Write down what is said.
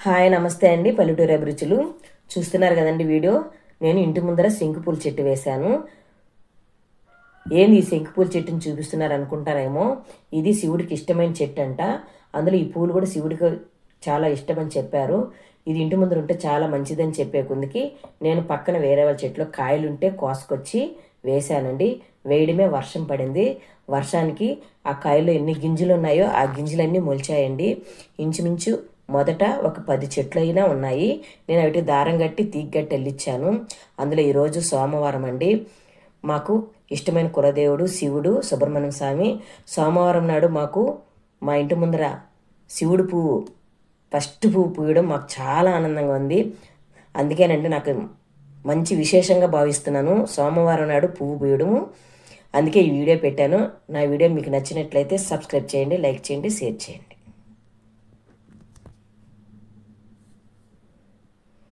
Hi నమస్తే అండి. పల్లెటూరు అభిరుచులు చూస్తున్నారు కదండి వీడియో. నేను ఇంటి ముందర శంకుపూల చెట్టు వేశాను. ఏంది ఈ శంకుపూల చెట్టుని చూపిస్తున్నారు అనుకుంటారేమో. ఇది శివుడికి ఇష్టమైన చెట్టు అంట. అందులో ఈ పూలు కూడా శివుడికి చాలా ఇష్టమని చెప్పారు. ఇది ఇంటి ముందర ఉంటే చాలా మంచిదని చెప్పే కొందికి నేను పక్కన వేరే వాళ్ళ చెట్లో కాయలుంటే కోసుకొచ్చి వేశానండి. వేయడమే వర్షం పడింది. వర్షానికి ఆ కాయలు ఎన్ని గింజలు ఉన్నాయో ఆ గింజలన్నీ మొలిచాయండి. ఇంచుమించు మొదట ఒక 10 చెట్లు అయినా ఉన్నాయి. నేను వాటికి దారం కట్టి తీగట్టి వెళ్ళిచ్చాను. అందులో ఈరోజు సోమవారం అండి. మాకు ఇష్టమైన కులదేవుడు శివుడు సుబ్రహ్మణ్య స్వామి. సోమవారం నాడు మాకు మా ఇంటి ముందర శివుడు పువ్వు ఫస్ట్ పువ్వు పూయడం మాకు చాలా ఆనందంగా ఉంది. అందుకేనండి నాకు మంచి విశేషంగా భావిస్తున్నాను సోమవారం నాడు పువ్వు పూయడము. అందుకే ఈ వీడియో పెట్టాను. నా వీడియో మీకు నచ్చినట్లయితే సబ్స్క్రైబ్ చేయండి, లైక్ చేయండి, షేర్ చేయండి.